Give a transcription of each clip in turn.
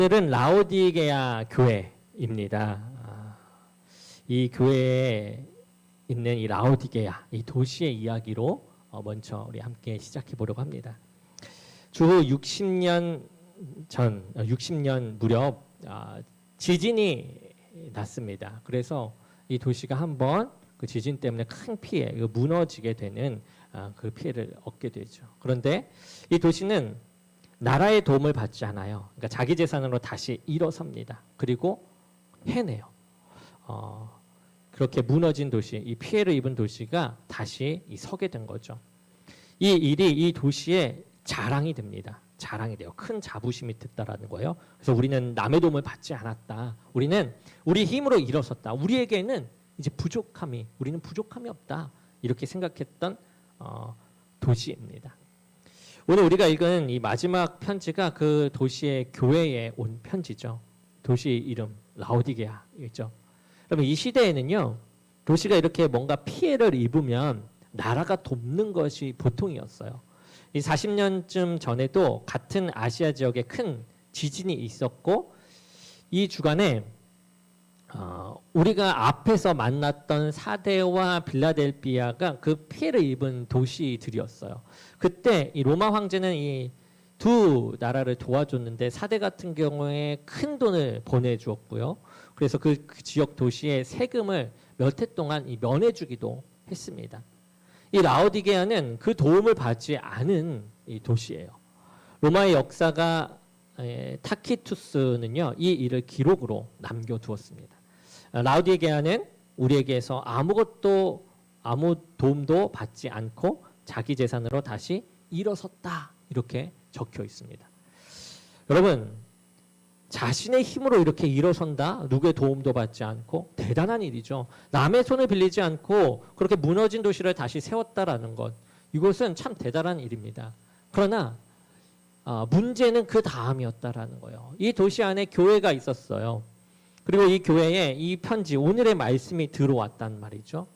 오늘은 라오디게아 교회입니다. 이 교회에 있는 이 라오디게아, 이 도시의 이야기로 먼저 우리 함께 시작해 보려고 합니다. 주 60년 전, 60년 무렵 지진이 났습니다. 그래서 이 도시가 한번 그 지진 때문에 큰 피해, 무너지게 되는 그 피해를 얻게 되죠. 그런데 이 도시는 나라의 도움을 받지 않아요. 그러니까 자기 재산으로 다시 일어섭니다. 그리고 해내요. 그렇게 무너진 도시, 이 피해를 입은 도시가 다시 서게 된 거죠. 이 일이 이 도시의 자랑이 됩니다. 자랑이 돼요. 큰 자부심이 됐다라는 거예요. 그래서 우리는 남의 도움을 받지 않았다. 우리는 우리 힘으로 일어섰다. 우리에게는 이제 우리는 부족함이 없다. 이렇게 생각했던 도시입니다. 오늘 우리가 읽은 이 마지막 편지가 그 도시의 교회에 온 편지죠. 도시 이름 라오디게아이죠. 그러면 이 시대에는요, 도시가 이렇게 뭔가 피해를 입으면 나라가 돕는 것이 보통이었어요. 이 40년쯤 전에도 같은 아시아 지역에 큰 지진이 있었고, 이 주간에 우리가 앞에서 만났던 사대와 빌라델비아가 그 피해를 입은 도시들이었어요. 그때 이 로마 황제는 이 두 나라를 도와줬는데 사대 같은 경우에 큰 돈을 보내주었고요. 그래서 그 지역 도시의 세금을 몇 해 동안 면해주기도 했습니다. 이 라오디게아는 그 도움을 받지 않은 이 도시예요. 로마의 역사가 타키투스는요, 이 일을 기록으로 남겨두었습니다. 라오디게아는 우리에게서 아무 도움도 받지 않고 자기 재산으로 다시 일어섰다, 이렇게 적혀 있습니다. 여러분, 자신의 힘으로 이렇게 일어선다, 누구의 도움도 받지 않고, 대단한 일이죠. 남의 손을 빌리지 않고 그렇게 무너진 도시를 다시 세웠다라는 것, 이것은 참 대단한 일입니다. 그러나 문제는 그 다음이었다라는 거예요. 이 도시 안에 교회가 있었어요. 그리고 이 교회에 이 편지, 오늘의 말씀이 들어왔단 말이죠.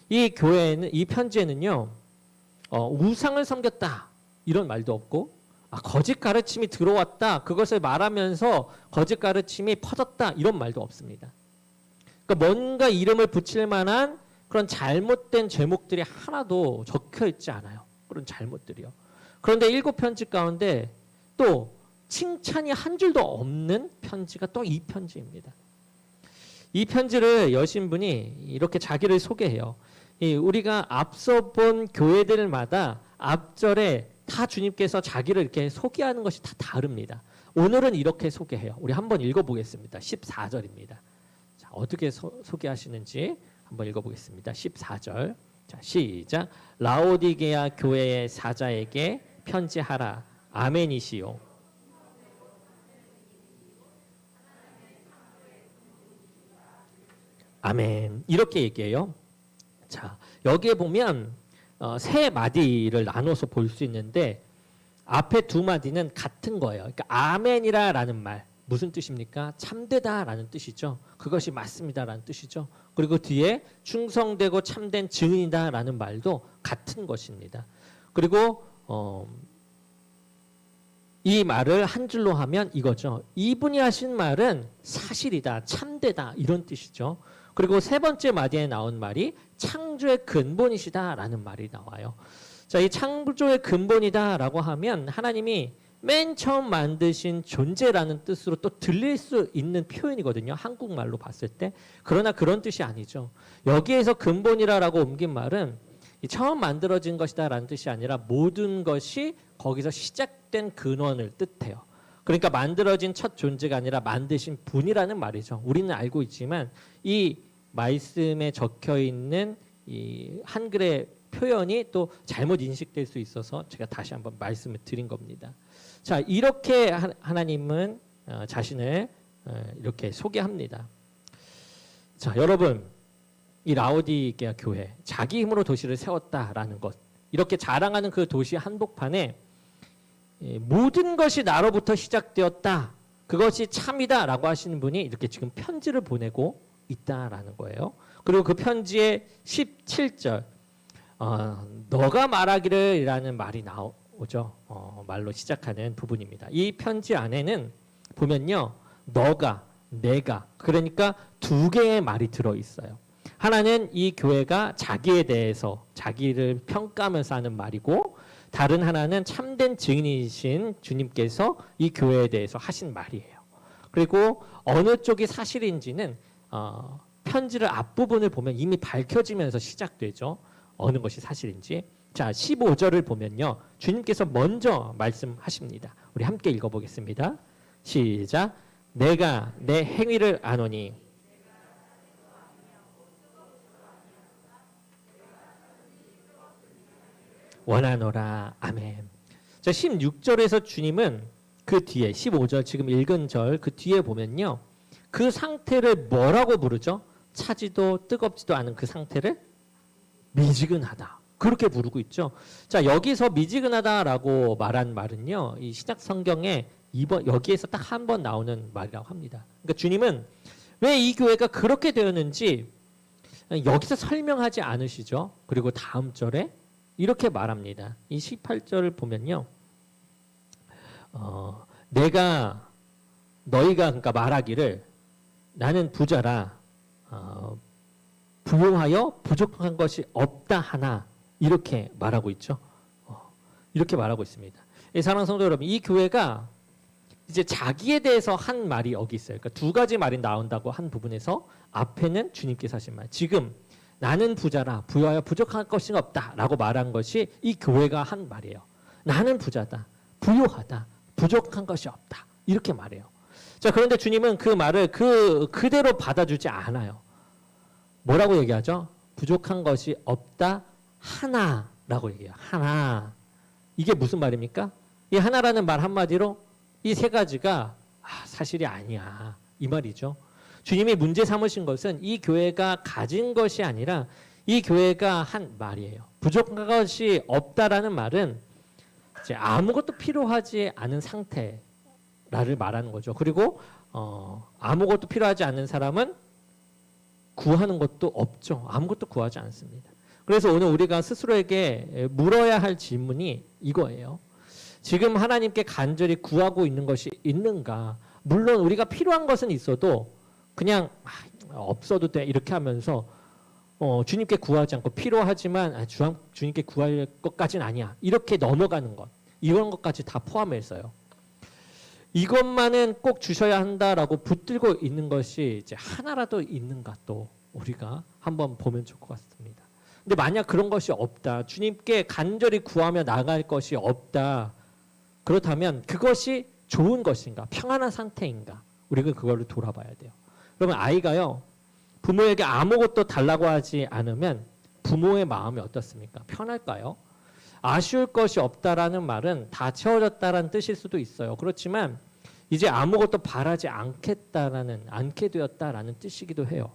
이 편지에는요, 우상을 섬겼다, 이런 말도 없고, 거짓 가르침이 들어왔다, 그것을 말하면서 거짓 가르침이 퍼졌다, 이런 말도 없습니다. 그러니까 뭔가 이름을 붙일 만한 그런 잘못된 제목들이 하나도 적혀 있지 않아요. 그런 잘못들이요. 그런데 7편지 가운데 또 칭찬이 한 줄도 없는 편지가 또 이 편지입니다. 이 편지를 여신 분이 이렇게 자기를 소개해요. 우리가 앞서 본 교회들마다 앞절에 다 주님께서 자기를 이렇게 소개하는 것이 다 다릅니다. 오늘은 이렇게 소개해요. 우리 한번 읽어보겠습니다. 14절입니다. 자, 어떻게 소개하시는지 한번 읽어보겠습니다. 14절. 자, 시작. 라오디게아 교회의 사자에게 편지하라. 아멘이시요. 아멘. 이렇게 얘기해요. 자, 여기에 보면 세 마디를 나눠서 볼 수 있는데, 앞에 두 마디는 같은 거예요. 그러니까 아멘이라라는 말, 무슨 뜻입니까? 참되다라는 뜻이죠. 그것이 맞습니다라는 뜻이죠. 그리고 뒤에 충성되고 참된 증인이다라는 말도 같은 것입니다. 그리고 이 말을 한 줄로 하면 이거죠. 이분이 하신 말은 사실이다, 참되다, 이런 뜻이죠. 그리고 세 번째 마디에 나온 말이 창조의 근본이시다라는 말이 나와요. 자, 이 창조의 근본이다라고 하면 하나님이 맨 처음 만드신 존재라는 뜻으로 또 들릴 수 있는 표현이거든요. 한국말로 봤을 때. 그러나 그런 뜻이 아니죠. 여기에서 근본이라고 옮긴 말은 처음 만들어진 것이다라는 뜻이 아니라 모든 것이 거기서 시작된 근원을 뜻해요. 그러니까 만들어진 첫 존재가 아니라 만드신 분이라는 말이죠. 우리는 알고 있지만 이 말씀에 적혀 있는 이 한글의 표현이 또 잘못 인식될 수 있어서 제가 다시 한번 말씀을 드린 겁니다. 자, 이렇게 하나님은 자신을 이렇게 소개합니다. 자, 여러분, 이 라오디게아 교회, 자기 힘으로 도시를 세웠다라는 것, 이렇게 자랑하는 그 도시 한복판에 모든 것이 나로부터 시작되었다, 그것이 참이다라고 하시는 분이 이렇게 지금 편지를 보내고 있다라는 거예요. 그리고 그 편지의 17절, 너가 말하기를 이라는 말이 나오죠. 말로 시작하는 부분입니다. 이 편지 안에는 보면요. 너가, 내가. 그러니까 두 개의 말이 들어있어요. 하나는 이 교회가 자기에 대해서 자기를 평가하면서 하는 말이고, 다른 하나는 참된 증인이신 주님께서 이 교회에 대해서 하신 말이에요. 그리고 어느 쪽이 사실인지는 편지를 앞부분을 보면 이미 밝혀지면서 시작되죠. 어느 것이 사실인지. 자, 15절을 보면요. 주님께서 먼저 말씀하십니다. 우리 함께 읽어보겠습니다. 시작. 내가 내 행위를 아노니 원하노라. 아멘. 자, 16절에서 주님은 그 뒤에 15절 지금 읽은 절 그 뒤에 보면요. 그 상태를 뭐라고 부르죠? 차지도 뜨겁지도 않은 그 상태를 미지근하다. 그렇게 부르고 있죠. 자, 여기서 미지근하다라고 말한 말은요. 이 신약 성경에 여기에서 딱 한 번 나오는 말이라고 합니다. 그러니까 주님은 왜 이 교회가 그렇게 되었는지 여기서 설명하지 않으시죠. 그리고 다음 절에 이렇게 말합니다. 이 18절을 보면요. 너희가 그러니까 말하기를 나는 부자라 부유하여 부족한 것이 없다 하나 이렇게 말하고 있죠. 이렇게 말하고 있습니다. 사랑하는 성도 여러분, 이 교회가 이제 자기에 대해서 한 말이 여기 있어요. 그러니까 두 가지 말이 나온다고 한 부분에서 앞에는 주님께서 하신 말. 지금 나는 부자라 부유하여 부족할 것이 없다라고 말한 것이 이 교회가 한 말이에요. 나는 부자다, 부유하다, 부족한 것이 없다 이렇게 말해요. 자, 그런데 주님은 그 말을 그대로 받아주지 않아요. 뭐라고 얘기하죠? 부족한 것이 없다 하나라고 얘기해요. 하나. 이게 무슨 말입니까? 이 하나라는 말 한마디로 이 세 가지가 사실이 아니야 이 말이죠. 주님이 문제 삼으신 것은 이 교회가 가진 것이 아니라 이 교회가 한 말이에요. 부족한 것이 없다라는 말은 이제 아무것도 필요하지 않은 상태를 말하는 거죠. 그리고 아무것도 필요하지 않은 사람은 구하는 것도 없죠. 아무것도 구하지 않습니다. 그래서 오늘 우리가 스스로에게 물어야 할 질문이 이거예요. 지금 하나님께 간절히 구하고 있는 것이 있는가? 물론 우리가 필요한 것은 있어도 그냥 없어도 돼 이렇게 하면서 주님께 구하지 않고 필요하지만 주님께 구할 것까지는 아니야 이렇게 넘어가는 것, 이런 것까지 다 포함해서요. 이것만은 꼭 주셔야 한다라고 붙들고 있는 것이 이제 하나라도 있는가 또 우리가 한번 보면 좋을 것 같습니다. 근데 만약 그런 것이 없다, 주님께 간절히 구하며 나갈 것이 없다, 그렇다면 그것이 좋은 것인가, 평안한 상태인가, 우리가 그거를 돌아봐야 돼요. 그러면 아이가요, 부모에게 아무것도 달라고 하지 않으면 부모의 마음이 어떻습니까? 편할까요? 아쉬울 것이 없다라는 말은 다 채워졌다라는 뜻일 수도 있어요. 그렇지만 이제 아무것도 바라지 않게 되었다라는 뜻이기도 해요.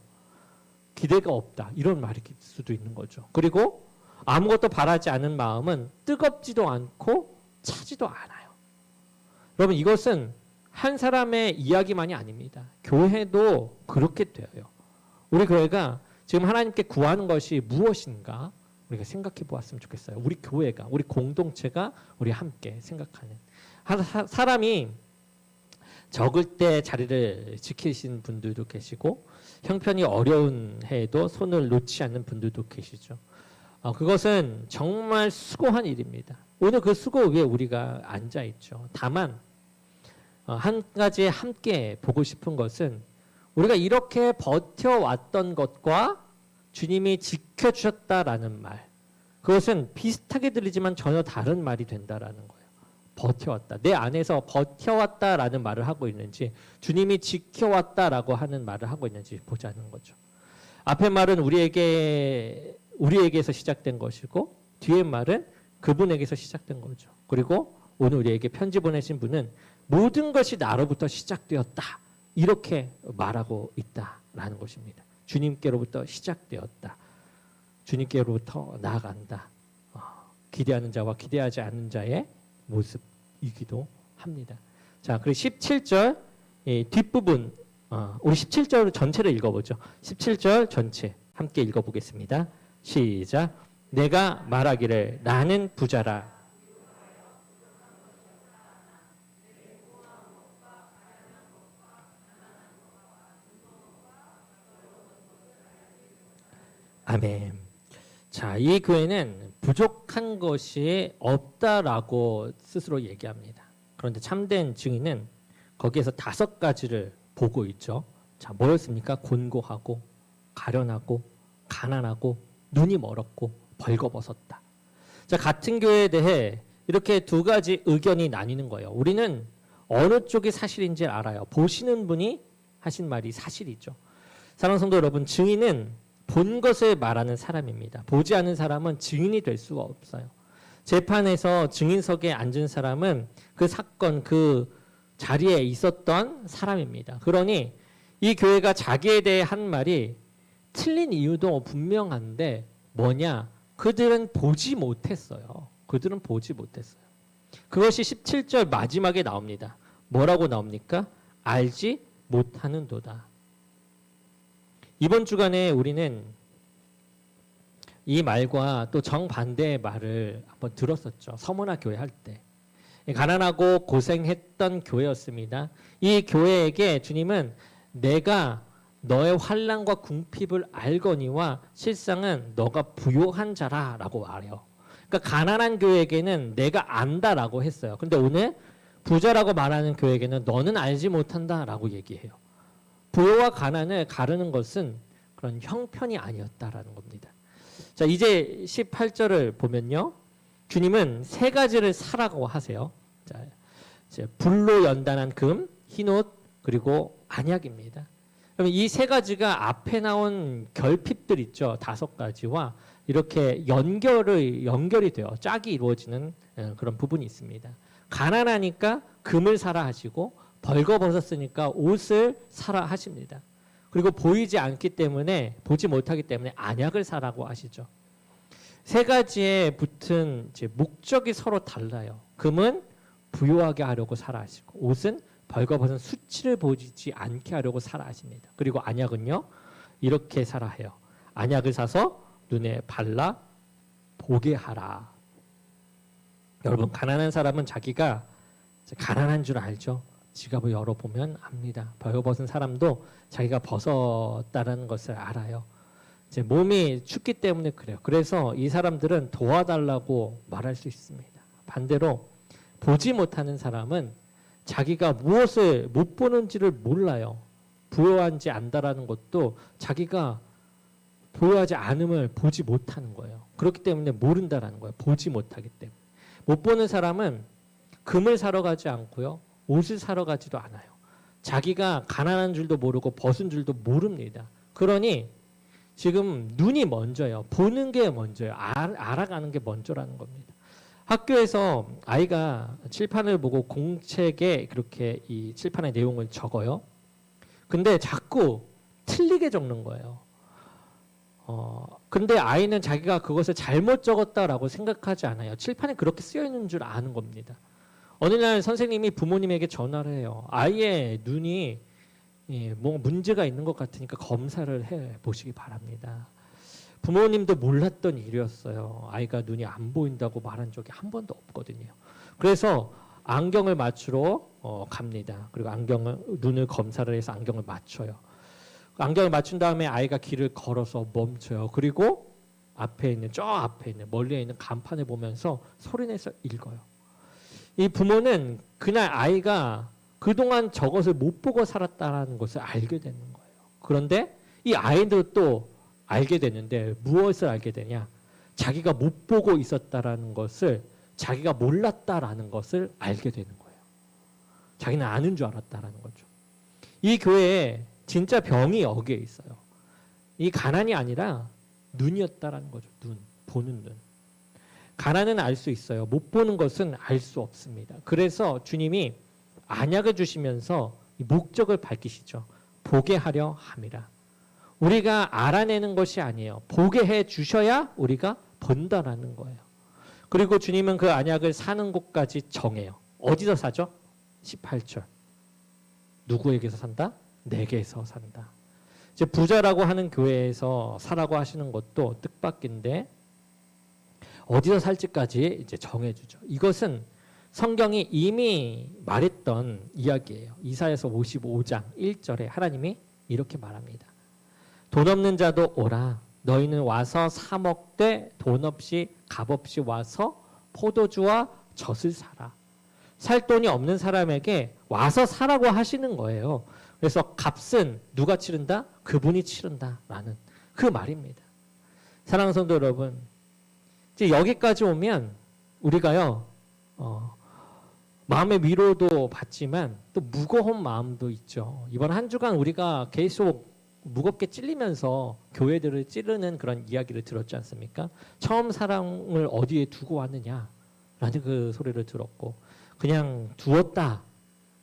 기대가 없다 이런 말일 수도 있는 거죠. 그리고 아무것도 바라지 않은 마음은 뜨겁지도 않고 차지도 않아요. 여러분, 이것은 한 사람의 이야기만이 아닙니다. 교회도 그렇게 돼요. 우리 교회가 지금 하나님께 구하는 것이 무엇인가 우리가 생각해 보았으면 좋겠어요. 우리 교회가, 우리 공동체가 우리 함께 생각하는. 사람이 적을 때 자리를 지키신 분들도 계시고 형편이 어려운 해에도 손을 놓지 않는 분들도 계시죠. 그것은 정말 수고한 일입니다. 오늘 그 수고 위에 우리가 앉아 있죠. 다만 한 가지 함께 보고 싶은 것은 우리가 이렇게 버텨왔던 것과 주님이 지켜주셨다라는 말, 그것은 비슷하게 들리지만 전혀 다른 말이 된다라는 거예요. 버텨왔다. 내 안에서 버텨왔다라는 말을 하고 있는지 주님이 지켜왔다라고 하는 말을 하고 있는지 보자는 거죠. 앞의 말은 우리에게서 시작된 것이고 뒤의 말은 그분에게서 시작된 거죠. 그리고 오늘 우리에게 편지 보내신 분은 모든 것이 나로부터 시작되었다 이렇게 말하고 있다라는 것입니다. 주님께로부터 시작되었다. 주님께로부터 나아간다. 기대하는 자와 기대하지 않는 자의 모습이기도 합니다. 자, 그리고 17절 뒷부분, 우리 17절 전체를 읽어보죠. 17절 전체 함께 읽어보겠습니다. 시작. 내가 말하기를 나는 부자라. 아멘. 자, 이 교회는 부족한 것이 없다라고 스스로 얘기합니다. 그런데 참된 증인은 거기에서 5가지를 보고 있죠. 자, 뭐였습니까? 곤고하고 가련하고 가난하고 눈이 멀었고 벌거벗었다. 자, 같은 교회에 대해 이렇게 2가지 의견이 나뉘는 거예요. 우리는 어느 쪽이 사실인지 알아요. 보시는 분이 하신 말이 사실이죠. 사랑하는 성도 여러분, 증인은 본 것을 말하는 사람입니다. 보지 않은 사람은 증인이 될 수가 없어요. 재판에서 증인석에 앉은 사람은 그 사건, 그 자리에 있었던 사람입니다. 그러니 이 교회가 자기에 대해 한 말이 틀린 이유도 분명한데 뭐냐? 그들은 보지 못했어요. 그들은 보지 못했어요. 그것이 17절 마지막에 나옵니다. 뭐라고 나옵니까? 알지 못하는도다. 이번 주간에 우리는 이 말과 또 정반대의 말을 한번 들었었죠. 서문화 교회 할 때. 가난하고 고생했던 교회였습니다. 이 교회에게 주님은 내가 너의 환난과 궁핍을 알거니와 실상은 너가 부요한 자라라고 말해요. 그러니까 가난한 교회에게는 내가 안다라고 했어요. 근데 오늘 부자라고 말하는 교회에게는 너는 알지 못한다라고 얘기해요. 부요와 가난을 가르는 것은 그런 형편이 아니었다라는 겁니다. 자, 이제 18절을 보면요. 주님은 3가지를 사라고 하세요. 자, 이제 불로 연단한 금, 흰옷, 그리고 안약입니다. 그러면 이 3가지가 앞에 나온 결핍들 있죠. 5가지와 이렇게 연결이 돼요. 짝이 이루어지는 그런 부분이 있습니다. 가난하니까 금을 사라 하시고 벌거벗었으니까 옷을 사라 하십니다. 그리고 보이지 않기 때문에 보지 못하기 때문에 안약을 사라고 하시죠. 3가지에 붙은 이제 목적이 서로 달라요. 금은 부유하게 하려고 사라 하시고 옷은 벌거벗은 수치를 보이지 않게 하려고 사라 하십니다. 그리고 안약은요. 이렇게 사라 해요. 안약을 사서 눈에 발라 보게 하라. 여러분 가난한 사람은 자기가 가난한 줄 알죠. 지갑을 열어보면 압니다. 벌거벗은 사람도 자기가 벗었다는 것을 알아요. 이제 몸이 춥기 때문에 그래요. 그래서 이 사람들은 도와달라고 말할 수 있습니다. 반대로 보지 못하는 사람은 자기가 무엇을 못 보는지를 몰라요. 부요한지 안다라는 것도 자기가 부요하지 않음을 보지 못하는 거예요. 그렇기 때문에 모른다라는 거예요. 보지 못하기 때문에. 못 보는 사람은 금을 사러 가지 않고요. 옷을 사러 가지도 않아요. 자기가 가난한 줄도 모르고 벗은 줄도 모릅니다. 그러니 지금 눈이 먼저예요. 보는 게 먼저예요. 알아가는 게 먼저라는 겁니다. 학교에서 아이가 칠판을 보고 공책에 그렇게 이 칠판의 내용을 적어요. 근데 자꾸 틀리게 적는 거예요. 근데 아이는 자기가 그것을 잘못 적었다라고 생각하지 않아요. 칠판에 그렇게 쓰여 있는 줄 아는 겁니다. 어느 날 선생님이 부모님에게 전화를 해요. 아이의 눈이 뭐 문제가 있는 것 같으니까 검사를 해 보시기 바랍니다. 부모님도 몰랐던 일이었어요. 아이가 눈이 안 보인다고 말한 적이 한 번도 없거든요. 그래서 안경을 맞추러 갑니다. 그리고 눈을 검사를 해서 안경을 맞춰요. 안경을 맞춘 다음에 아이가 길을 걸어서 멈춰요. 그리고 앞에 있는 멀리에 있는 간판을 보면서 소리내서 읽어요. 이 부모는 그날 아이가 그동안 저것을 못 보고 살았다는 것을 알게 되는 거예요. 그런데 이 아이도 또 알게 되는데 무엇을 알게 되냐? 자기가 못 보고 있었다라는 것을 자기가 몰랐다라는 것을 알게 되는 거예요. 자기는 아는 줄 알았다라는 거죠. 이 교회에 진짜 병이 여기에 있어요. 이 가난이 아니라 눈이었다라는 거죠. 보는 눈. 가난은 알 수 있어요. 못 보는 것은 알 수 없습니다. 그래서 주님이 안약을 주시면서 이 목적을 밝히시죠. 보게 하려 함이라. 우리가 알아내는 것이 아니에요. 보게 해 주셔야 우리가 본다라는 거예요. 그리고 주님은 그 안약을 사는 곳까지 정해요. 어디서 사죠? 18절. 누구에게서 산다? 내게서 산다. 이제 부자라고 하는 교회에서 사라고 하시는 것도 뜻밖인데 어디서 살지까지 이제 정해주죠. 이것은 성경이 이미 말했던 이야기예요. 이사야서 55장 1절에 하나님이 이렇게 말합니다. 돈 없는 자도 오라. 너희는 와서 사 먹되 돈 없이 값 없이 와서 포도주와 젖을 사라. 살 돈이 없는 사람에게 와서 사라고 하시는 거예요. 그래서 값은 누가 치른다? 그분이 치른다라는 그 말입니다. 사랑하는 성도 여러분, 이제 여기까지 오면 우리가요, 마음의 위로도 받지만 또 무거운 마음도 있죠. 이번 한 주간 우리가 계속 무겁게 찔리면서 교회들을 찌르는 그런 이야기를 들었지 않습니까? 처음 사랑을 어디에 두고 왔느냐라는 그 소리를 들었고, 그냥 두었다,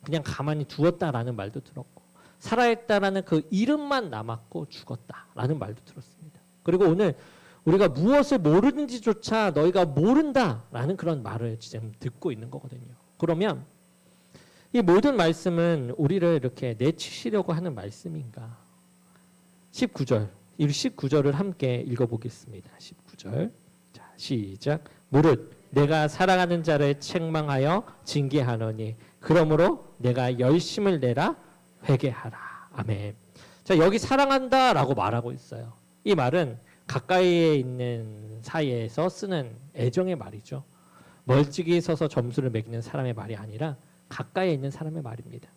그냥 가만히 두었다라는 말도 들었고, 살아있다라는 그 이름만 남았고 죽었다라는 말도 들었습니다. 그리고 오늘 우리가 무엇을 모르는지조차 너희가 모른다라는 그런 말을 지금 듣고 있는 거거든요. 그러면 이 모든 말씀은 우리를 이렇게 내치시려고 하는 말씀인가? 19절, 이 19절을 함께 읽어보겠습니다. 19절, 자 시작. 무릇 내가 사랑하는 자를 책망하여 징계하노니 그러므로 내가 열심을 내라 회개하라. 아멘. 자, 여기 사랑한다라고 말하고 있어요. 이 말은 가까이에 있는 사이에서 쓰는 애정의 말이죠. 멀찍이 서서 점수를 매기는 사람의 말이 아니라 가까이에 있는 사람의 말입니다.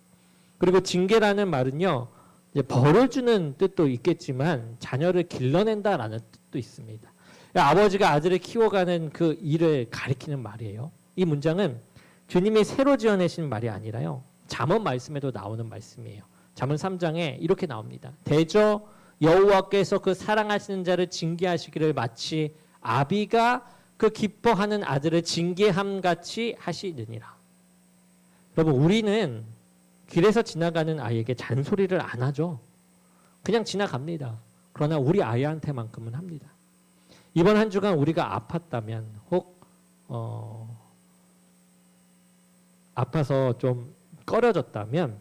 그리고 징계라는 말은요, 이제 벌을 주는 뜻도 있겠지만 자녀를 길러낸다라는 뜻도 있습니다. 아버지가 아들을 키워가는 그 일을 가리키는 말이에요. 이 문장은 주님이 새로 지어내신 말이 아니라요, 잠언 말씀에도 나오는 말씀이에요. 잠언 3장에 이렇게 나옵니다. 대저 여호와께서 그 사랑하시는 자를 징계하시기를 마치 아비가 그 기뻐하는 아들을 징계함 같이 하시느니라. 여러분, 우리는 길에서 지나가는 아이에게 잔소리를 안 하죠. 그냥 지나갑니다. 그러나 우리 아이한테만큼은 합니다. 이번 한 주간 우리가 아팠다면, 혹 아파서 좀 꺼려졌다면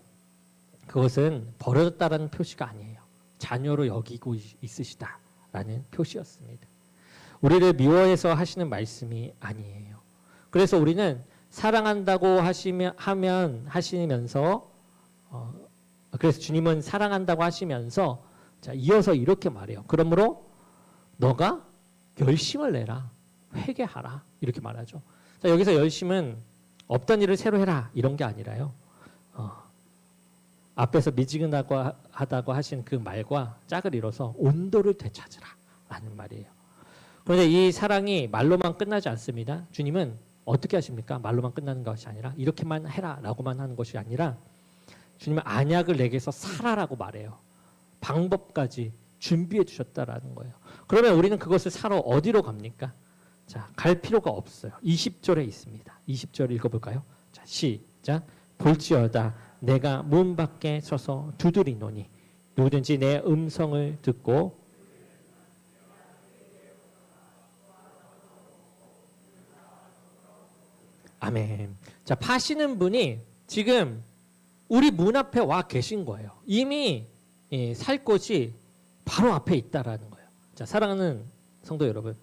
그것은 버려졌다라는 표시가 아니에요. 자녀로 여기고 있으시다라는 표시였습니다. 우리를 미워해서 하시는 말씀이 아니에요. 그래서 우리는 사랑한다고 하시면서 그래서 주님은 사랑한다고 하시면서 자, 이어서 이렇게 말해요. 그러므로 너가 열심을 내라, 회개하라, 이렇게 말하죠. 자, 여기서 열심은 없던 일을 새로 해라 이런 게 아니라요, 앞에서 미지근하다고 하신 그 말과 짝을 이뤄서 온도를 되찾으라 라는 말이에요. 그런데 이 사랑이 말로만 끝나지 않습니다. 주님은 어떻게 하십니까? 말로만 끝나는 것이 아니라 이렇게만 해라 라고만 하는 것이 아니라 주님은 안약을 내게서 사라라고 말해요. 방법까지 준비해 주셨다라는 거예요. 그러면 우리는 그것을 사러 어디로 갑니까? 자, 갈 필요가 없어요. 20절에 있습니다. 20절 읽어볼까요? 자, 시작. 볼지어다 내가 문 밖에 서서 두드리노니 누구든지 내 음성을 듣고 아멘. 자, 파시는 분이 지금 우리 문 앞에 와 계신 거예요. 이미 살 곳이 바로 앞에 있다라는 거예요. 자, 사랑하는 성도 여러분,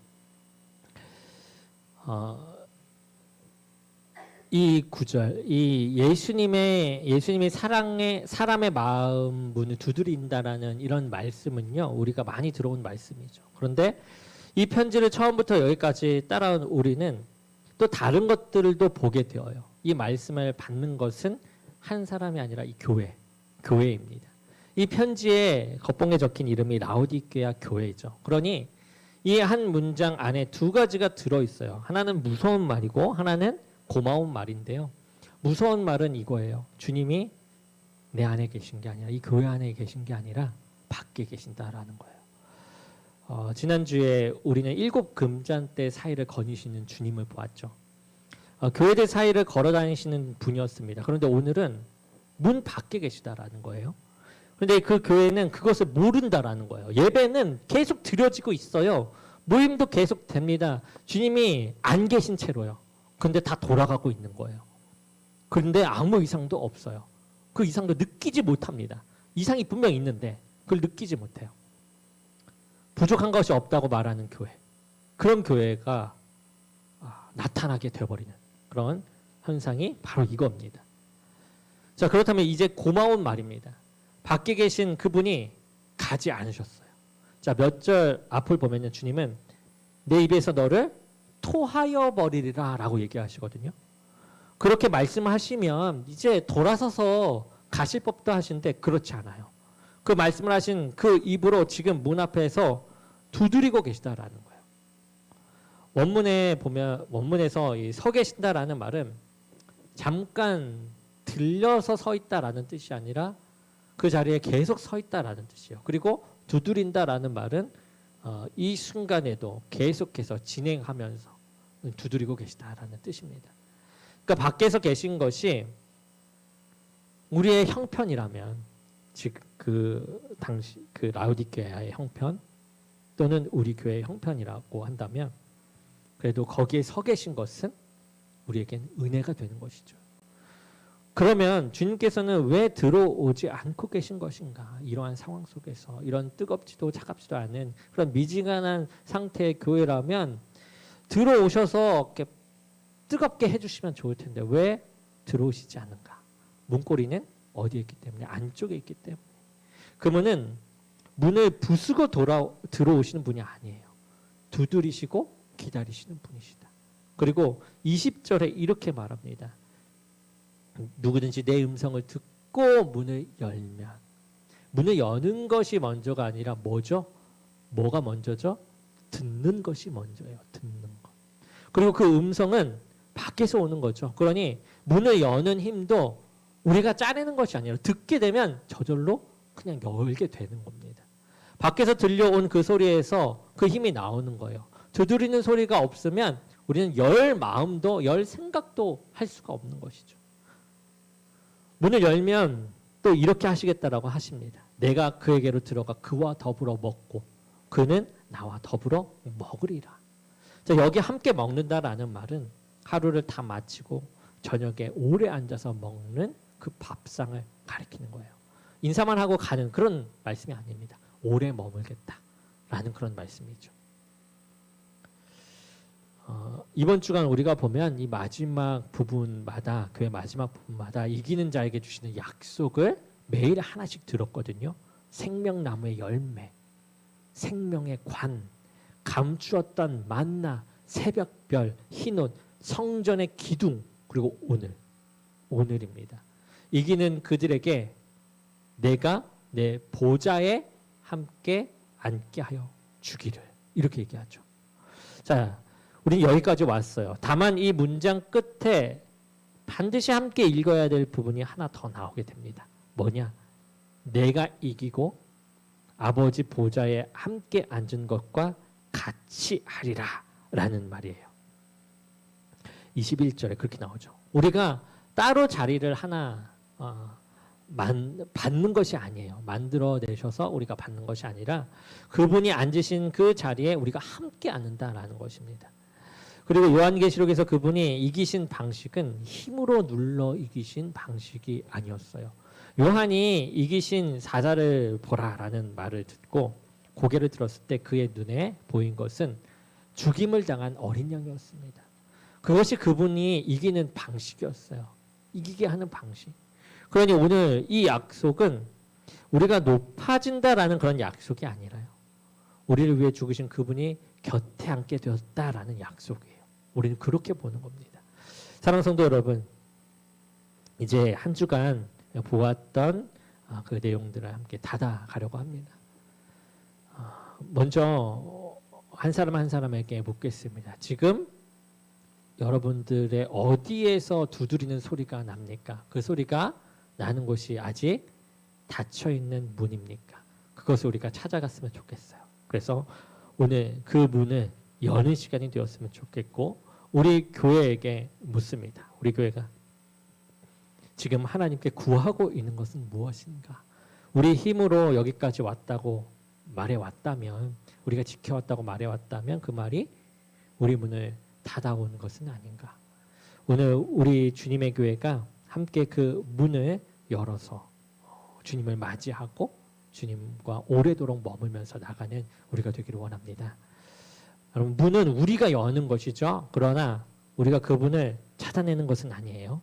이 구절, 이 예수님이 사람의 마음 문을 두드린다라는 이런 말씀은요, 우리가 많이 들어온 말씀이죠. 그런데 이 편지를 처음부터 여기까지 따라온 우리는 또 다른 것들도 보게 되어요. 이 말씀을 받는 것은 한 사람이 아니라 이 교회입니다. 이 편지에 겉봉에 적힌 이름이 라오디게아 교회죠. 그러니 이 한 문장 안에 두 가지가 들어있어요. 하나는 무서운 말이고 하나는 고마운 말인데요. 무서운 말은 이거예요. 주님이 내 안에 계신 게 아니라 이 교회 안에 계신 게 아니라 밖에 계신다라는 거예요. 지난주에 우리는 7 금잔대 사이를 거니시는 주님을 보았죠. 교회들 사이를 걸어 다니시는 분이었습니다. 그런데 오늘은 문 밖에 계시다라는 거예요. 그런데 그 교회는 그것을 모른다라는 거예요. 예배는 계속 드려지고 있어요. 모임도 계속 됩니다. 주님이 안 계신 채로요. 그런데 다 돌아가고 있는 거예요. 그런데 아무 이상도 없어요. 그 이상도 느끼지 못합니다. 이상이 분명 있는데 그걸 느끼지 못해요. 부족한 것이 없다고 말하는 교회, 그런 교회가 나타나게 되어버리는 그런 현상이 바로 이겁니다. 자, 그렇다면 이제 고마운 말입니다. 밖에 계신 그분이 가지 않으셨어요. 자, 몇 절 앞을 보면요. 주님은 내 입에서 너를 토하여 버리리라 라고 얘기하시거든요. 그렇게 말씀하시면 이제 돌아서서 가실 법도 하신데 그렇지 않아요. 그 말씀을 하신 그 입으로 지금 문 앞에서 두드리고 계시다라는 거예요. 원문에 보면 원문에서 이 서 계신다라는 말은 잠깐 들려서 서 있다라는 뜻이 아니라 그 자리에 계속 서 있다라는 뜻이에요. 그리고 두드린다라는 말은 이 순간에도 계속해서 진행하면서 두드리고 계시다라는 뜻입니다. 그러니까 밖에서 계신 것이 우리의 형편이라면 즉 그 당시 그 라우디게아의 형편 또는 우리 교회의 형편이라고 한다면 그래도 거기에 서 계신 것은 우리에겐 은혜가 되는 것이죠. 그러면 주님께서는 왜 들어오지 않고 계신 것인가? 이러한 상황 속에서 이런 뜨겁지도 차갑지도 않은 그런 미지근한 상태의 교회라면 들어오셔서 이렇게 뜨겁게 해주시면 좋을 텐데 왜 들어오시지 않는가? 문고리는 어디에 있기 때문에? 안쪽에 있기 때문에. 그러면은 문을 부수고 들어오시는 분이 아니에요. 두드리시고 기다리시는 분이시다. 그리고 20절에 이렇게 말합니다. 누구든지 내 음성을 듣고 문을 열면, 문을 여는 것이 먼저가 아니라 뭐죠? 뭐가 먼저죠? 듣는 것이 먼저예요. 듣는 것. 그리고 그 음성은 밖에서 오는 거죠. 그러니 문을 여는 힘도 우리가 짜내는 것이 아니라 듣게 되면 저절로 그냥 열게 되는 겁니다. 밖에서 들려온 그 소리에서 그 힘이 나오는 거예요. 두드리는 소리가 없으면 우리는 열 마음도 열 생각도 할 수가 없는 것이죠. 문을 열면 또 이렇게 하시겠다라고 하십니다. 내가 그에게로 들어가 그와 더불어 먹고 그는 나와 더불어 먹으리라. 자, 여기 함께 먹는다라는 말은 하루를 다 마치고 저녁에 오래 앉아서 먹는 그 밥상을 가리키는 거예요. 인사만 하고 가는 그런 말씀이 아닙니다. 오래 머물겠다라는 그런 말씀이죠. 이번 주간 우리가 보면 이 마지막 부분마다 교회 마지막 부분마다 이기는 자에게 주시는 약속을 매일 하나씩 들었거든요. 생명나무의 열매, 생명의 관, 감추었던 만나, 새벽별, 흰옷, 성전의 기둥, 그리고 오늘입니다. 이기는 그들에게 내가 내 보좌에 함께 앉게 하여 주기를 이렇게 얘기하죠. 자, 우리 여기까지 왔어요. 다만 이 문장 끝에 반드시 함께 읽어야 될 부분이 하나 더 나오게 됩니다. 뭐냐? 내가 이기고 아버지 보좌에 함께 앉은 것과 같이 하리라 라는 말이에요. 21절에 그렇게 나오죠. 우리가 따로 자리를 하나 받는 것이 아니에요. 만들어내셔서 우리가 받는 것이 아니라 그분이 앉으신 그 자리에 우리가 함께 앉는다라는 것입니다. 그리고 요한계시록에서 그분이 이기신 방식은 힘으로 눌러 이기신 방식이 아니었어요. 요한이 이기신 사자를 보라라는 말을 듣고 고개를 들었을 때 그의 눈에 보인 것은 죽임을 당한 어린 양이었습니다. 그것이 그분이 이기는 방식이었어요. 이기게 하는 방식. 그러니 오늘 이 약속은 우리가 높아진다라는 그런 약속이 아니라요. 우리를 위해 죽으신 그분이 곁에 앉게 되었다라는 약속이에요. 우리는 그렇게 보는 겁니다. 사랑하는 성도 여러분, 이제 한 주간 보았던 그 내용들을 함께 닫아가려고 합니다. 먼저 한 사람 한 사람에게 묻겠습니다. 지금 여러분들의 어디에서 두드리는 소리가 납니까? 그 소리가 나는 곳이 아직 닫혀있는 문입니까? 그것을 우리가 찾아갔으면 좋겠어요. 그래서 오늘 그 문을 여는 시간이 되었으면 좋겠고 우리 교회에게 묻습니다. 우리 교회가 지금 하나님께 구하고 있는 것은 무엇인가? 우리 힘으로 여기까지 왔다고 말해왔다면 우리가 지켜왔다고 말해왔다면 그 말이 우리 문을 닫아오는 것은 아닌가? 오늘 우리 주님의 교회가 함께 그 문을 열어서 주님을 맞이하고 주님과 오래도록 머물면서 나가는 우리가 되기를 원합니다. 여러분, 문은 우리가 여는 것이죠. 그러나 우리가 그분을 찾아내는 것은 아니에요.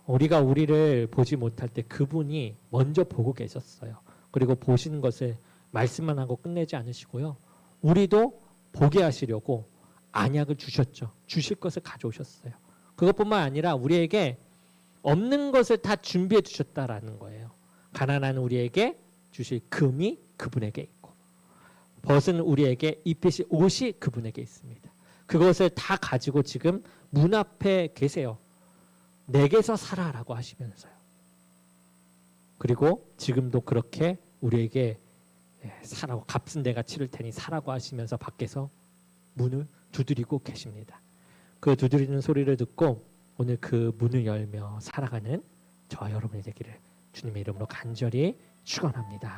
우리가 우리를 보지 못할 때 그분이 먼저 보고 계셨어요. 그리고 보시는 것을 말씀만 하고 끝내지 않으시고요. 우리도 보게 하시려고 안약을 주셨죠. 주실 것을 가져오셨어요. 그것뿐만 아니라 우리에게 없는 것을 다 준비해 주셨다라는 거예요. 가난한 우리에게 주실 금이 그분에게 있고, 벗은 우리에게 입히실 옷이 그분에게 있습니다. 그것을 다 가지고 지금 문 앞에 계세요. 내게서 살아라고 하시면서요. 그리고 지금도 그렇게 우리에게 사라고, 값은 내가 치를 테니 사라고 하시면서 밖에서 문을 두드리고 계십니다. 그 두드리는 소리를 듣고 오늘 그 문을 열며 살아가는 저와 여러분이 되기를 주님의 이름으로 간절히 축원합니다.